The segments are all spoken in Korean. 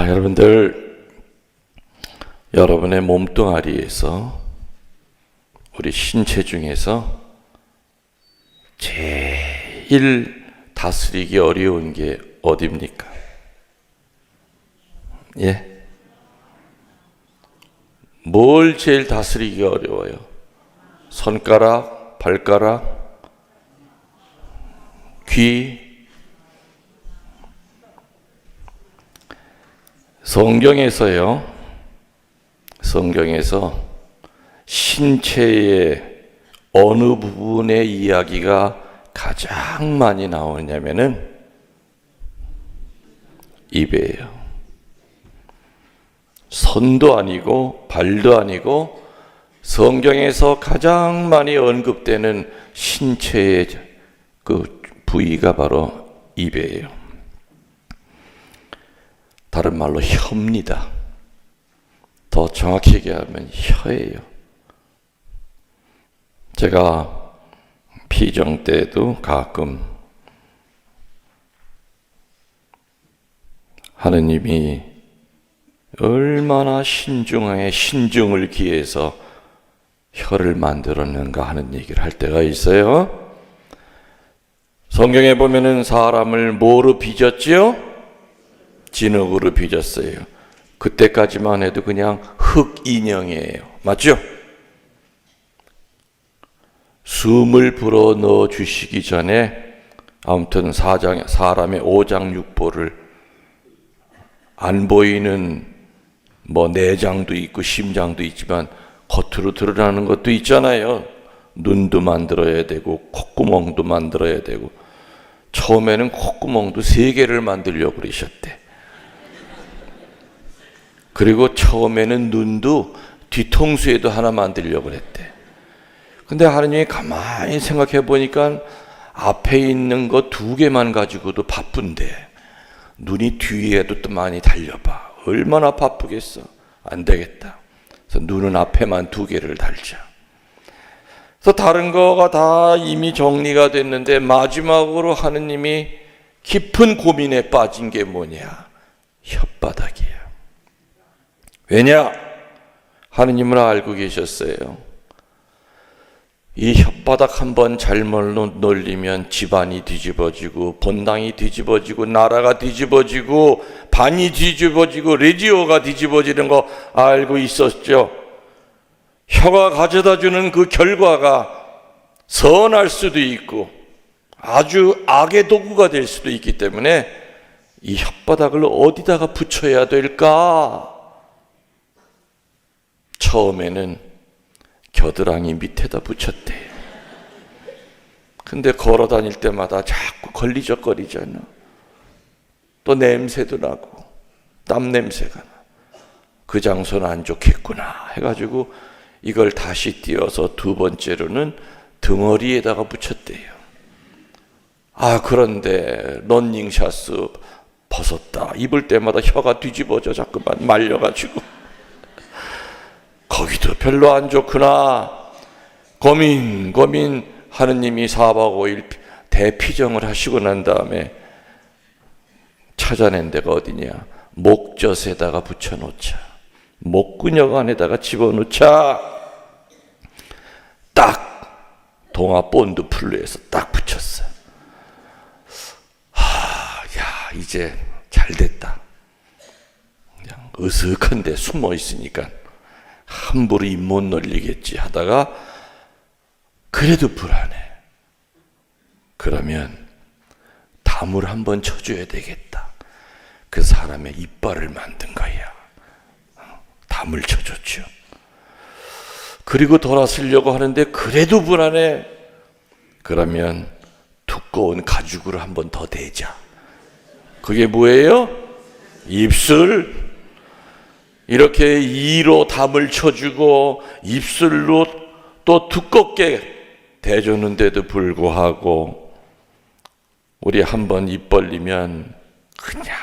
여러분들, 여러분의 몸뚱아리에서, 우리 신체 중에서 제일 다스리기 어려운 게 어디입니까? 예? 뭘 제일 다스리기 어려워요? 손가락, 발가락, 귀? 성경에서 신체의 어느 부분의 이야기가 가장 많이 나오냐면은 입이에요. 손도 아니고 발도 아니고 성경에서 가장 많이 언급되는 신체의 그 부위가 바로 입이에요. 다른 말로 혀입니다. 더 정확히 얘기하면 혀예요. 제가 피정 때도 가끔 하느님이 얼마나 신중을 기해서 혀를 만들었는가 하는 얘기를 할 때가 있어요. 성경에 보면은 사람을 뭐로 빚었지요? 진흙으로 빚었어요. 그때까지만 해도 그냥 흙 인형이에요. 맞죠? 숨을 불어 넣어 주시기 전에 아무튼 사람의 오장육부를 안 보이는 뭐 내장도 있고 심장도 있지만 겉으로 드러나는 것도 있잖아요. 눈도 만들어야 되고 콧구멍도 만들어야 되고 처음에는 콧구멍도 3개를 만들려고 그러셨대. 그리고 처음에는 눈도 뒤통수에도 하나 만들려고 그랬대. 근데 하느님이 가만히 생각해 보니까 앞에 있는 거 2개만 가지고도 바쁜데 눈이 뒤에도 또 많이 달려봐. 얼마나 바쁘겠어. 안 되겠다. 그래서 눈은 앞에만 2개를 달자. 그래서 다른 거가 다 이미 정리가 됐는데 마지막으로 하느님이 깊은 고민에 빠진 게 뭐냐? 혓바닥이에요. 왜냐? 하느님은 알고 계셨어요. 이 혓바닥 한번 잘못 놀리면 집안이 뒤집어지고 본당이 뒤집어지고 나라가 뒤집어지고 반이 뒤집어지고 레지오가 뒤집어지는 거 알고 있었죠. 혀가 가져다주는 그 결과가 선할 수도 있고 아주 악의 도구가 될 수도 있기 때문에 이 혓바닥을 어디다가 붙여야 될까? 처음에는 겨드랑이 밑에다 붙였대요. 근데 걸어 다닐 때마다 자꾸 걸리적거리잖아. 또 냄새도 나고 땀 냄새가 나. 그 장소는 안 좋겠구나 해가지고 이걸 다시 띄어서 2번째로는 등어리에다가 붙였대요. 그런데 런닝샷스 벗었다. 입을 때마다 혀가 뒤집어져 자꾸만 말려가지고 거기도 별로 안 좋구나. 고민 하느님이 4박 5일 대피정을 하시고 난 다음에 찾아낸 데가 어디냐? 목젖에다가 붙여놓자. 목근육 안에다가 집어넣자. 딱 동아 본드 플루에서 딱 붙였어요. 이제 잘 됐다. 그냥 으슥한데 숨어 있으니까 함부로 입 못 놀리겠지 하다가 그래도 불안해. 그러면 담을 한번 쳐줘야 되겠다. 그 사람의 이빨을 만든 거야. 담을 쳐줬죠. 그리고 돌아서려고 하는데 그래도 불안해. 그러면 두꺼운 가죽으로 한번 더 대자. 그게 뭐예요? 입술. 이렇게 이로 담을 쳐주고 입술로 또 두껍게 대주는데도 불구하고 우리 한번 입 벌리면 그냥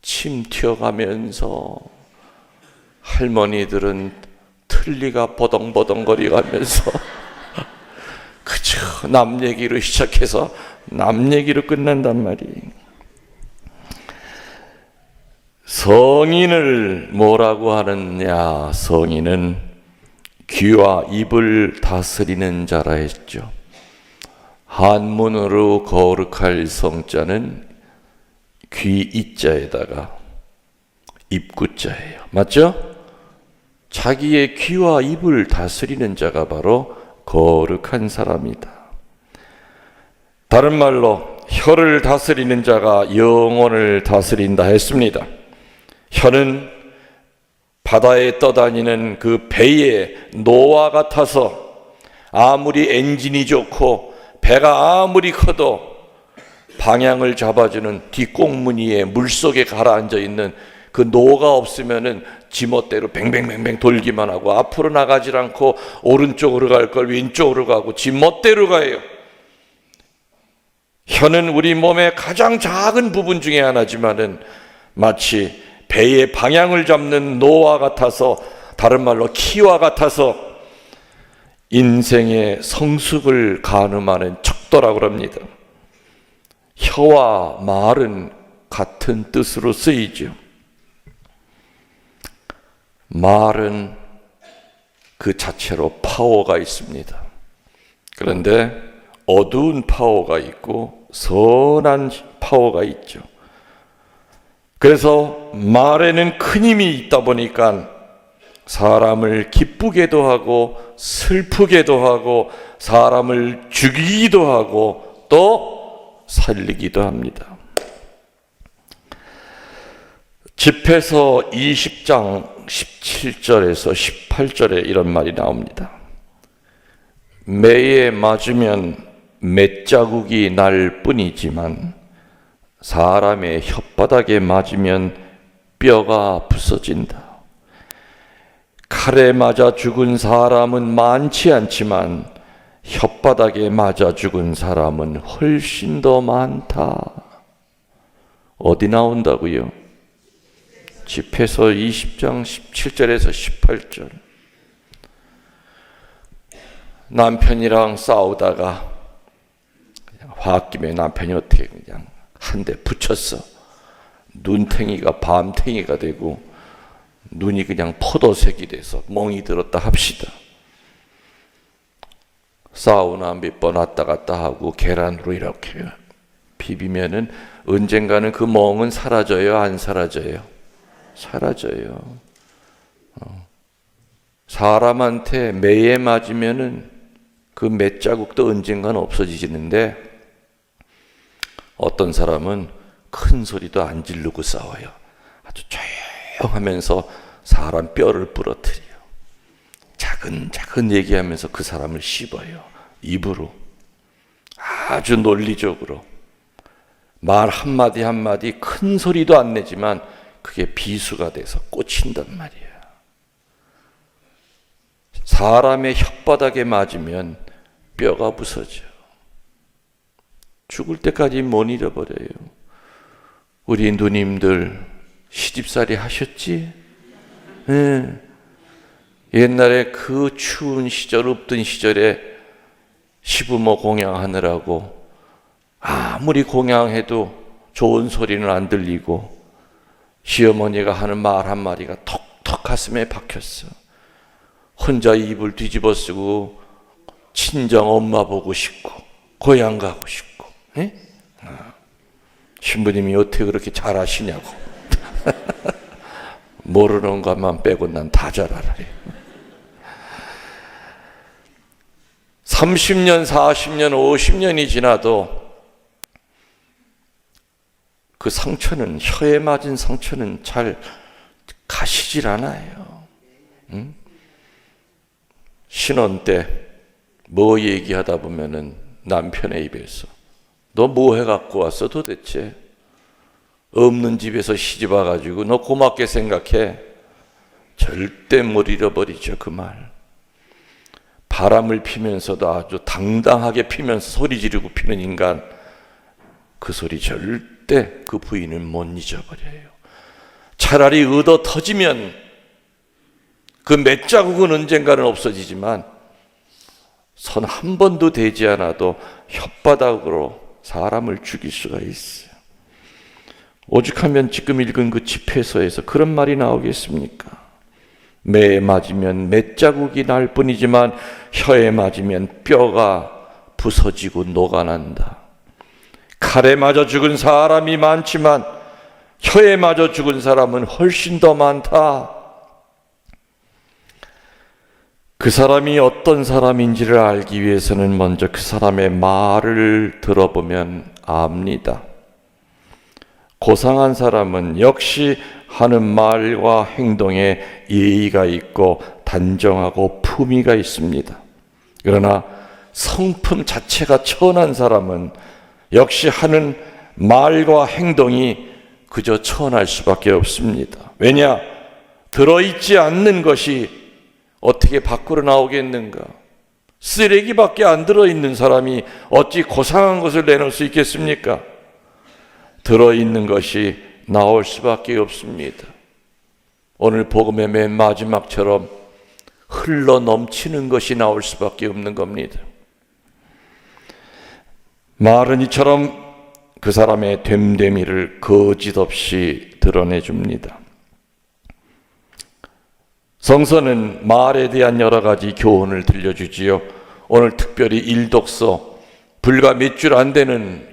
침 튀어가면서 할머니들은 틀니가 버덩버덩거리면서 그저 남 얘기로 시작해서 남 얘기로 끝난단 말이에요. 성인을 뭐라고 하느냐? 성인은 귀와 입을 다스리는 자라 했죠. 한문으로 거룩할 성자는 귀 이자에다가 입구자예요. 맞죠? 자기의 귀와 입을 다스리는 자가 바로 거룩한 사람이다. 다른 말로 혀를 다스리는 자가 영혼을 다스린다 했습니다. 혀는 바다에 떠다니는 그 배의 노와 같아서 아무리 엔진이 좋고 배가 아무리 커도 방향을 잡아주는 뒷꽁무니에 물속에 가라앉아 있는 그 노가 없으면은 지멋대로 뱅뱅뱅뱅 돌기만 하고 앞으로 나가질 않고 오른쪽으로 갈 걸 왼쪽으로 가고 지멋대로 가요. 혀는 우리 몸의 가장 작은 부분 중에 하나지만은 마치 배의 방향을 잡는 노와 같아서, 다른 말로 키와 같아서 인생의 성숙을 가늠하는 척도라고 합니다. 혀와 말은 같은 뜻으로 쓰이죠. 말은 그 자체로 파워가 있습니다. 그런데 어두운 파워가 있고 선한 파워가 있죠. 그래서 말에는 큰 힘이 있다 보니까 사람을 기쁘게도 하고 슬프게도 하고 사람을 죽이기도 하고 또 살리기도 합니다. 집회서 20장 17절에서 18절에 이런 말이 나옵니다. 매에 맞으면 맷자국이 날 뿐이지만 사람의 혓바닥에 맞으면 뼈가 부서진다. 칼에 맞아 죽은 사람은 많지 않지만 혓바닥에 맞아 죽은 사람은 훨씬 더 많다. 어디 나온다고요? 집회서 20장 17절에서 18절. 남편이랑 싸우다가 그냥 홧김에 남편이 어떻게 그냥 한 대 붙였어. 눈탱이가 밤탱이가 되고 눈이 그냥 포도색이 돼서 멍이 들었다 합시다. 사우나 몇 번 왔다 갔다 하고 계란으로 이렇게 비비면은 언젠가는 그 멍은 사라져요? 안 사라져요? 사라져요. 사람한테 매에 맞으면은 그 맷자국도 언젠가는 없어지는데 어떤 사람은 큰 소리도 안 지르고 싸워요. 아주 조용하면서 사람 뼈를 부러뜨려요. 작은 얘기하면서 그 사람을 씹어요. 입으로. 아주 논리적으로. 말 한마디 한마디 큰 소리도 안 내지만 그게 비수가 돼서 꽂힌단 말이에요. 사람의 혓바닥에 맞으면 뼈가 부서져. 죽을 때까지 못 잃어버려요. 우리 누님들 시집살이 하셨지? 네. 옛날에 그 추운 시절, 없던 시절에 시부모 공양하느라고 아무리 공양해도 좋은 소리는 안 들리고 시어머니가 하는 말 한마디가 톡톡 가슴에 박혔어. 혼자 입을 뒤집어 쓰고 친정 엄마 보고 싶고 고향 가고 싶고. 에? 신부님이 어떻게 그렇게 잘하시냐고. 모르는 것만 빼고 난 다 잘 알아요. 30년, 40년, 50년이 지나도 그 상처는, 혀에 맞은 상처는 잘 가시질 않아요. 응? 신혼 때 뭐 얘기하다 보면은 남편의 입에서 너 뭐 해갖고 왔어 도대체? 없는 집에서 시집 와가지고 너 고맙게 생각해. 절대 못 잃어버리죠 그 말. 바람을 피면서도 아주 당당하게 피면서 소리 지르고 피는 인간, 그 소리 절대 그 부인은 못 잊어버려요. 차라리 얻어 터지면 그 맷자국은 언젠가는 없어지지만 손 한 번도 대지 않아도 혓바닥으로 사람을 죽일 수가 있어요. 오죽하면 지금 읽은 그 집회서에서 그런 말이 나오겠습니까? 매에 맞으면 맷자국이 날 뿐이지만 혀에 맞으면 뼈가 부서지고 녹아난다. 칼에 맞아 죽은 사람이 많지만 혀에 맞아 죽은 사람은 훨씬 더 많다. 그 사람이 어떤 사람인지를 알기 위해서는 먼저 그 사람의 말을 들어보면 압니다. 고상한 사람은 역시 하는 말과 행동에 예의가 있고 단정하고 품위가 있습니다. 그러나 성품 자체가 천한 사람은 역시 하는 말과 행동이 그저 천할 수밖에 없습니다. 왜냐? 들어있지 않는 것이 어떻게 밖으로 나오겠는가? 쓰레기밖에 안 들어있는 사람이 어찌 고상한 것을 내놓을 수 있겠습니까? 들어있는 것이 나올 수밖에 없습니다. 오늘 복음의 맨 마지막처럼 흘러 넘치는 것이 나올 수밖에 없는 겁니다. 말은 이처럼 그 사람의 됨됨이를 거짓없이 드러내줍니다. 성서는 말에 대한 여러 가지 교훈을 들려주지요. 오늘 특별히 일독서, 불과 몇 줄 안 되는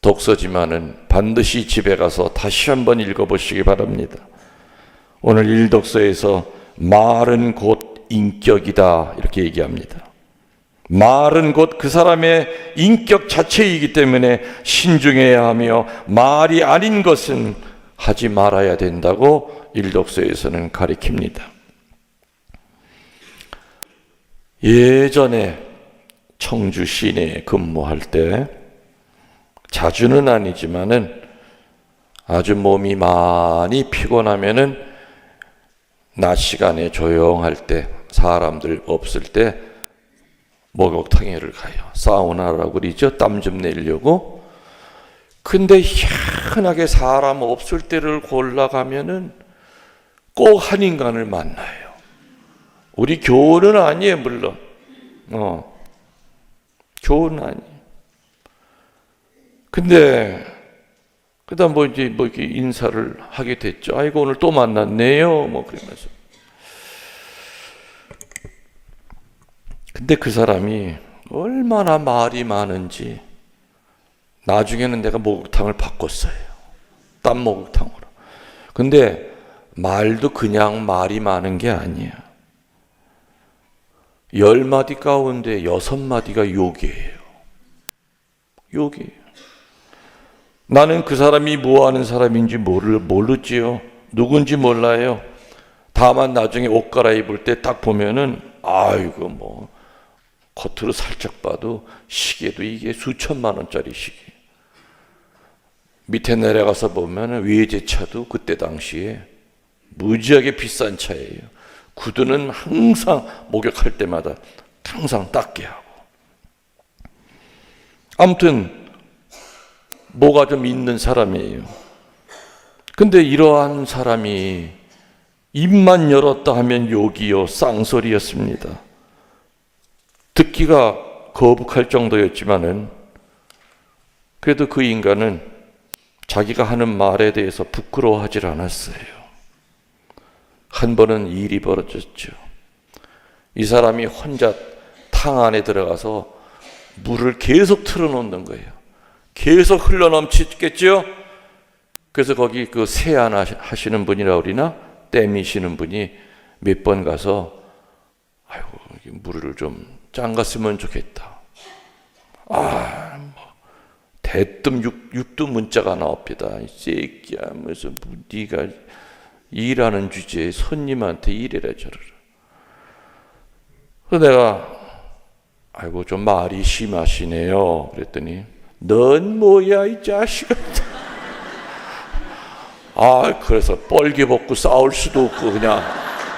독서지만은 반드시 집에 가서 다시 한번 읽어보시기 바랍니다. 오늘 일독서에서 말은 곧 인격이다 이렇게 얘기합니다. 말은 곧 그 사람의 인격 자체이기 때문에 신중해야 하며 말이 아닌 것은 하지 말아야 된다고 일독서에서는 가리킵니다. 예전에 청주 시내에 근무할 때 자주는 아니지만은 아주 몸이 많이 피곤하면은 낮 시간에 조용할 때 사람들 없을 때 목욕탕에를 가요. 사우나라고 그러죠. 땀 좀 내려고. 근데 희한하게 사람 없을 때를 골라가면은 꼭 한 인간을 만나요. 우리 교우는 아니에요, 물론. 교우는 아니에요. 근데 그다음 이렇게 인사를 하게 됐죠. 아이고 오늘 또 만났네요. 그러면서. 근데 그 사람이 얼마나 말이 많은지 나중에는 내가 목욕탕을 바꿨어요. 땀 목욕탕으로. 근데 말도 그냥 말이 많은 게 아니야. 10마디 가운데 6마디가 욕이에요. 욕이에요. 나는 그 사람이 뭐 하는 사람인지 모르지요. 누군지 몰라요. 다만 나중에 옷 갈아입을 때 딱 보면은 아이고 겉으로 살짝 봐도 시계도 이게 수천만 원짜리 시계. 밑에 내려가서 보면은 외제차도 그때 당시에 무지하게 비싼 차예요. 구두는 항상 목욕할 때마다 항상 닦게 하고. 아무튼 뭐가 좀 있는 사람이에요. 근데 이러한 사람이 입만 열었다 하면 욕이요 쌍소리였습니다. 듣기가 거북할 정도였지만은 그래도 그 인간은 자기가 하는 말에 대해서 부끄러워하질 않았어요. 한 번은 일이 벌어졌죠. 이 사람이 혼자 탕 안에 들어가서 물을 계속 틀어놓는 거예요. 계속 흘러넘치겠죠. 그래서 거기 그 세안 하시는 분이라 그러나 땜이시는 분이 몇 번 가서 아이고 물을 좀 짱갔으면 좋겠다. 대뜸 육두 문자가 나옵니다. 이 새끼야 하면서 네가 일하는 주제에 손님한테 이래라 저래라. 그래서 내가 아이고 좀 말이 심하시네요. 그랬더니 넌 뭐야 이 자식아. 그래서 뻘개 벗고 싸울 수도 없고 그냥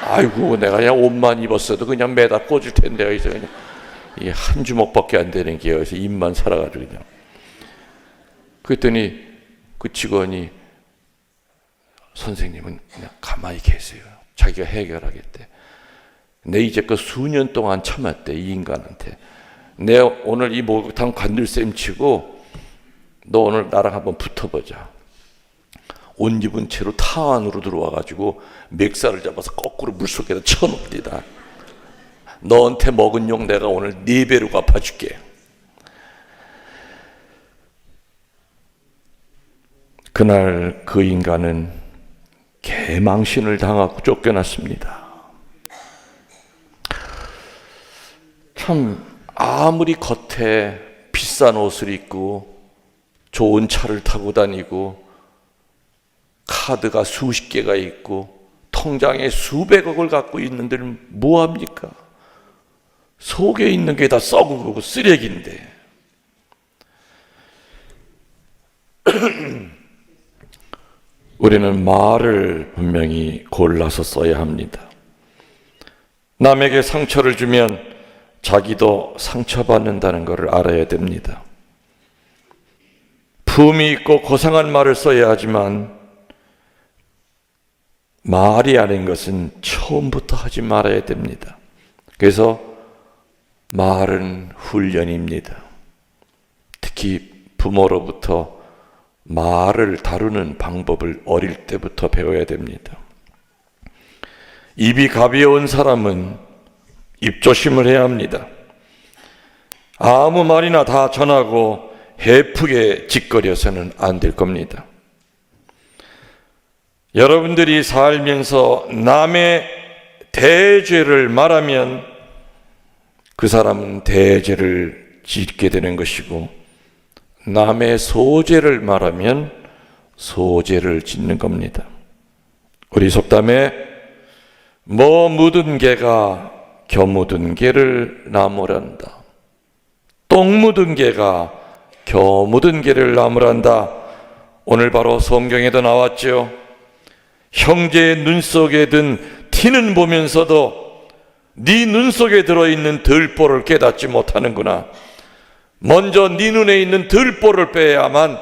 아이고 내가 그냥 옷만 입었어도 그냥 매다 꽂을 텐데 그래서 그냥 이 한 주먹밖에 안 되는 게 여기서 입만 살아가지고 그냥. 그랬더니 그 직원이 선생님은 그냥 가만히 계세요. 자기가 해결하겠대. 내 이제껏 수년 동안 참았대 이 인간한테. 내가 오늘 이 목욕탕 관둘셈 치고 너 오늘 나랑 한번 붙어보자. 옷 입은 채로 타 안으로 들어와가지고 멱살을 잡아서 거꾸로 물속에다 쳐놓습니다. 너한테 먹은 욕 내가 오늘 4배로 갚아줄게. 그날 그 인간은 개망신을 당하고 쫓겨났습니다. 참 아무리 겉에 비싼 옷을 입고 좋은 차를 타고 다니고 카드가 수십 개가 있고 통장에 수백억을 갖고 있는 데는 뭐합니까? 속에 있는 게 다 썩은 거고 쓰레기인데. 우리는 말을 분명히 골라서 써야 합니다. 남에게 상처를 주면 자기도 상처받는다는 것을 알아야 됩니다. 품이 있고 고상한 말을 써야 하지만 말이 아닌 것은 처음부터 하지 말아야 됩니다. 그래서 말은 훈련입니다. 특히 부모로부터 말을 다루는 방법을 어릴 때부터 배워야 됩니다. 입이 가벼운 사람은 입조심을 해야 합니다. 아무 말이나 다 전하고 해프게 짓거려서는 안 될 겁니다. 여러분들이 살면서 남의 대죄를 말하면 그 사람은 대죄를 짓게 되는 것이고, 남의 소죄를 말하면 소죄를 짓는 겁니다. 우리 속담에 뭐 묻은 개가 겨 묻은 개를 나무란다. 똥 묻은 개가 겨 묻은 개를 나무란다. 오늘 바로 성경에도 나왔죠. 형제의 눈 속에 든 티는 보면서도 네 눈 속에 들어있는 들보를 깨닫지 못하는구나. 먼저 네 눈에 있는 들보를 빼야만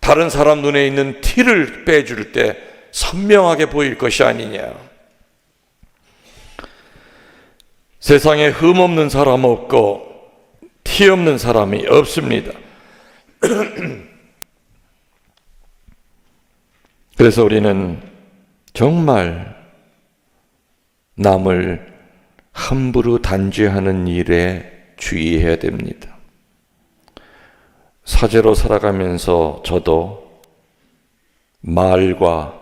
다른 사람 눈에 있는 티를 빼줄 때 선명하게 보일 것이 아니냐. 세상에 흠 없는 사람 없고 티 없는 사람이 없습니다. 그래서 우리는 정말 남을 함부로 단죄하는 일에 주의해야 됩니다. 사제로 살아가면서 저도 말과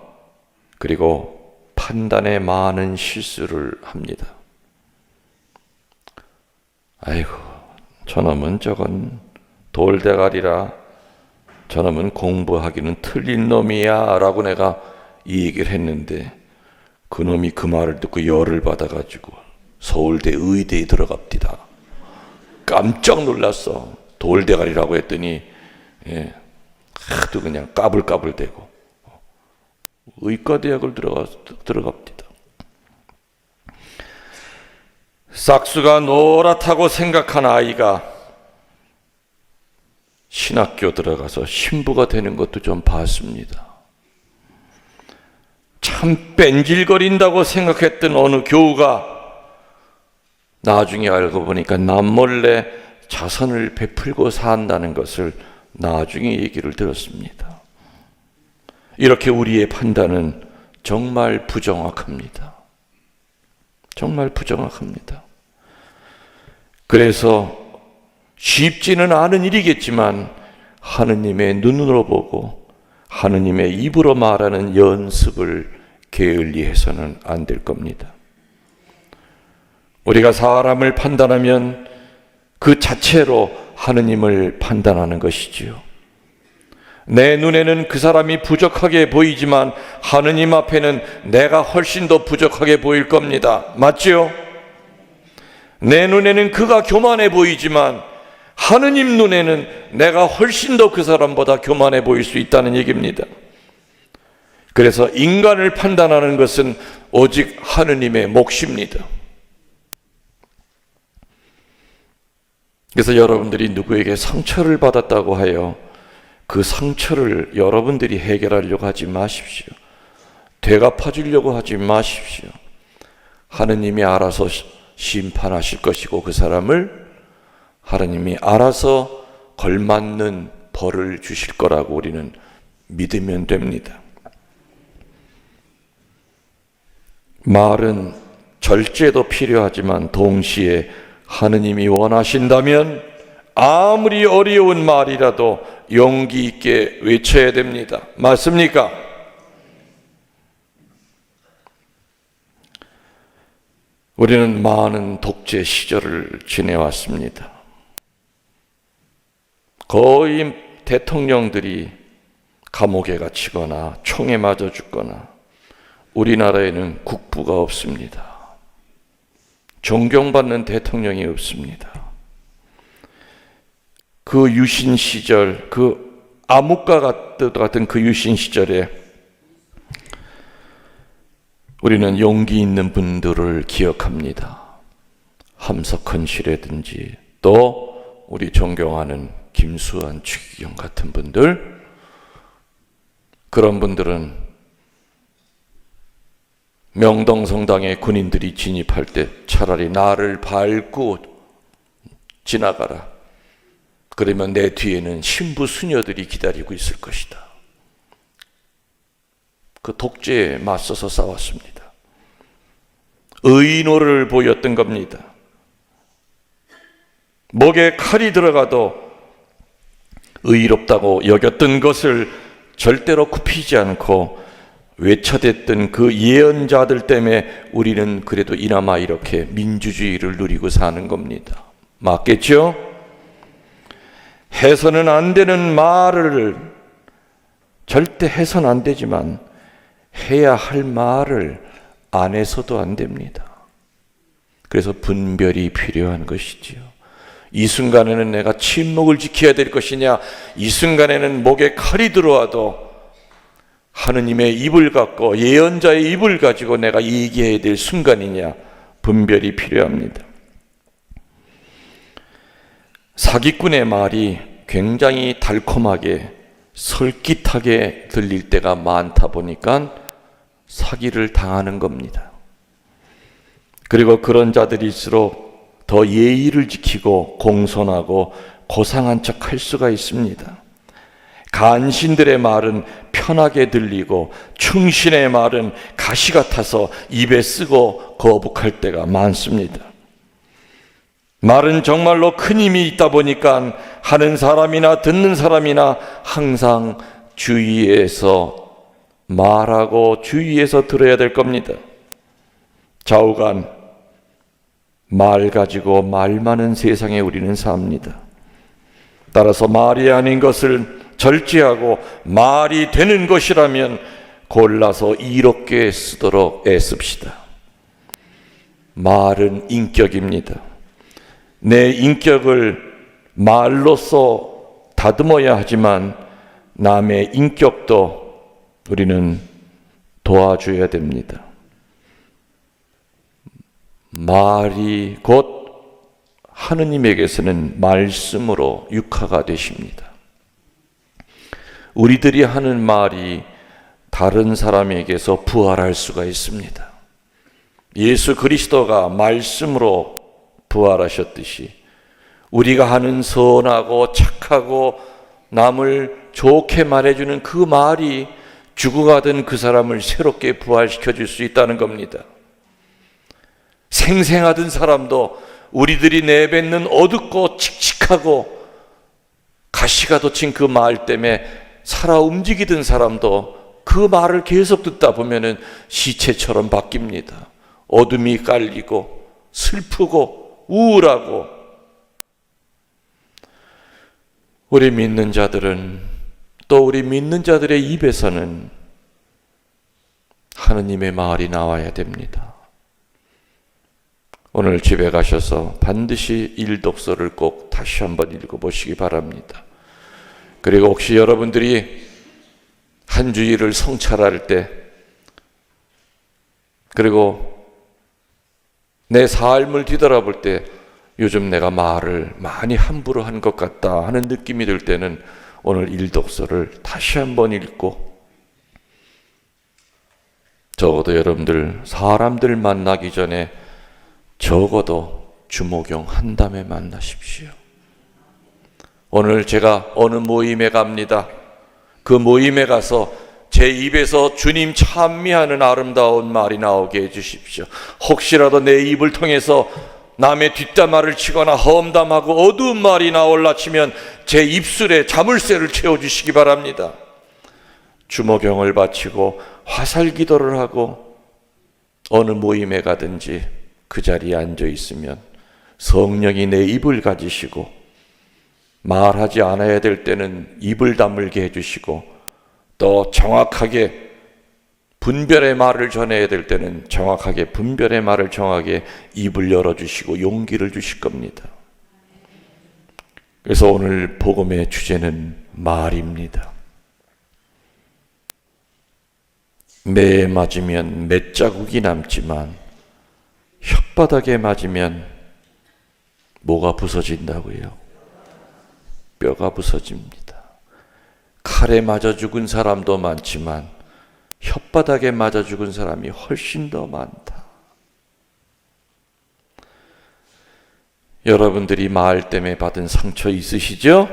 그리고 판단에 많은 실수를 합니다. 아이고, 저놈은 저건 돌대가리라, 저놈은 공부하기는 틀린 놈이야 라고 내가 이 얘기를 했는데, 그놈이 그 말을 듣고 열을 받아가지고 서울대 의대에 들어갑디다. 깜짝 놀랐어. 돌대가리라고 했더니 하도 그냥 까불까불대고 의과대학을 들어갑디다. 싹수가 노랗다고 생각한 아이가 신학교 들어가서 신부가 되는 것도 좀 봤습니다. 참 뺀질거린다고 생각했던 어느 교우가 나중에 알고 보니까 남몰래 자선을 베풀고 산다는 것을 나중에 얘기를 들었습니다. 이렇게 우리의 판단은 정말 부정확합니다. 정말 부정확합니다. 그래서 쉽지는 않은 일이겠지만 하느님의 눈으로 보고 하느님의 입으로 말하는 연습을 게을리해서는 안 될 겁니다. 우리가 사람을 판단하면 그 자체로 하느님을 판단하는 것이지요. 내 눈에는 그 사람이 부족하게 보이지만 하느님 앞에는 내가 훨씬 더 부족하게 보일 겁니다. 맞지요? 내 눈에는 그가 교만해 보이지만 하느님 눈에는 내가 훨씬 더 그 사람보다 교만해 보일 수 있다는 얘기입니다. 그래서 인간을 판단하는 것은 오직 하느님의 몫입니다. 그래서 여러분들이 누구에게 상처를 받았다고 하여 그 상처를 여러분들이 해결하려고 하지 마십시오. 되갚아주려고 하지 마십시오. 하느님이 알아서 심판하실 것이고 그 사람을 하느님이 알아서 걸맞는 벌을 주실 거라고 우리는 믿으면 됩니다. 말은 절제도 필요하지만 동시에 하느님이 원하신다면 아무리 어려운 말이라도 용기 있게 외쳐야 됩니다. 맞습니까? 우리는 많은 독재 시절을 지내왔습니다. 거의 대통령들이 감옥에 갇히거나 총에 맞아 죽거나 우리나라에는 국부가 없습니다. 존경받는 대통령이 없습니다. 그 유신 시절, 그 암흑과 같은 그 유신 시절에 우리는 용기 있는 분들을 기억합니다. 함석헌 씨라든지 또 우리 존경하는 김수환, 추기경 같은 분들, 그런 분들은 명동성당에 군인들이 진입할 때 차라리 나를 밟고 지나가라. 그러면 내 뒤에는 신부 수녀들이 기다리고 있을 것이다. 그 독재에 맞서서 싸웠습니다. 의노를 보였던 겁니다. 목에 칼이 들어가도 의롭다고 여겼던 것을 절대로 굽히지 않고 외쳐댔던 그 예언자들 때문에 우리는 그래도 이나마 이렇게 민주주의를 누리고 사는 겁니다. 맞겠죠? 해서는 안 되는 말을 절대 해서는 안 되지만 해야 할 말을 안 해서도 안 됩니다. 그래서 분별이 필요한 것이지요. 이 순간에는 내가 침묵을 지켜야 될 것이냐, 이 순간에는 목에 칼이 들어와도 하느님의 입을 갖고 예언자의 입을 가지고 내가 얘기해야 될 순간이냐, 분별이 필요합니다. 사기꾼의 말이 굉장히 달콤하게 솔깃하게 들릴 때가 많다 보니까 사기를 당하는 겁니다. 그리고 그런 자들일수록 더 예의를 지키고 공손하고 고상한 척 할 수가 있습니다. 간신들의 말은 편하게 들리고 충신의 말은 가시 같아서 입에 쓰고 거북할 때가 많습니다. 말은 정말로 큰 힘이 있다 보니까 하는 사람이나 듣는 사람이나 항상 주의해서 말하고 주의해서 들어야 될 겁니다. 좌우간 말 가지고 말 많은 세상에 우리는 삽니다. 따라서 말이 아닌 것을 절제하고 말이 되는 것이라면 골라서 이롭게 쓰도록 애씁시다. 말은 인격입니다. 내 인격을 말로써 다듬어야 하지만 남의 인격도 우리는 도와줘야 됩니다. 말이 곧 하느님에게서는 말씀으로 육화가 되십니다. 우리들이 하는 말이 다른 사람에게서 부활할 수가 있습니다. 예수 그리스도가 말씀으로 부활하셨듯이 우리가 하는 선하고 착하고 남을 좋게 말해주는 그 말이 죽어가던 그 사람을 새롭게 부활시켜 줄 수 있다는 겁니다. 생생하던 사람도 우리들이 내뱉는 어둡고 칙칙하고 가시가 돋친 그 말 때문에 살아 움직이던 사람도 그 말을 계속 듣다 보면은 시체처럼 바뀝니다. 어둠이 깔리고 슬프고 우울하고. 우리 믿는 자들은, 또 우리 믿는 자들의 입에서는 하느님의 말이 나와야 됩니다. 오늘 집에 가셔서 반드시 일독서를 꼭 다시 한번 읽어보시기 바랍니다. 그리고 혹시 여러분들이 한 주일을 성찰할 때, 그리고 내 삶을 뒤돌아볼 때 요즘 내가 말을 많이 함부로 한 것 같다 하는 느낌이 들 때는 오늘 일독서를 다시 한번 읽고, 적어도 여러분들 사람들 만나기 전에 적어도 주목용 한 담에 만나십시오. 오늘 제가 어느 모임에 갑니다. 그 모임에 가서 제 입에서 주님 찬미하는 아름다운 말이 나오게 해주십시오. 혹시라도 내 입을 통해서 남의 뒷담화를 치거나 험담하고 어두운 말이 나올라 치면 제 입술에 자물쇠를 채워주시기 바랍니다. 주모경을 바치고 화살기도를 하고 어느 모임에 가든지 그 자리에 앉아 있으면 성령이 내 입을 가지시고 말하지 않아야 될 때는 입을 다물게 해주시고 또 정확하게 분별의 말을 전해야 될 때는 정확하게 분별의 말을 정하게 입을 열어주시고 용기를 주실 겁니다. 그래서 오늘 복음의 주제는 말입니다. 매에 맞으면 맷자국이 남지만 혓바닥에 맞으면 뭐가 부서진다고요? 뼈가 부서집니다. 칼에 맞아 죽은 사람도 많지만 혓바닥에 맞아 죽은 사람이 훨씬 더 많다. 여러분들이 말 때문에 받은 상처 있으시죠?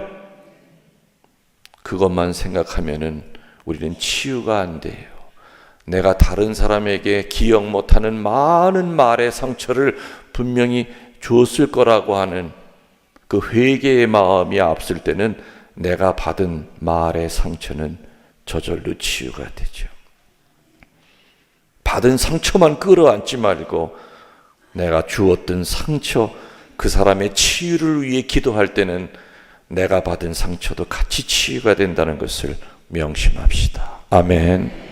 그것만 생각하면은 우리는 치유가 안 돼요. 내가 다른 사람에게 기억 못하는 많은 말의 상처를 분명히 줬을 거라고 하는 그 회개의 마음이 앞설 때는 내가 받은 말의 상처는 저절로 치유가 되죠. 받은 상처만 끌어안지 말고 내가 주었던 상처, 그 사람의 치유를 위해 기도할 때는 내가 받은 상처도 같이 치유가 된다는 것을 명심합시다. 아멘.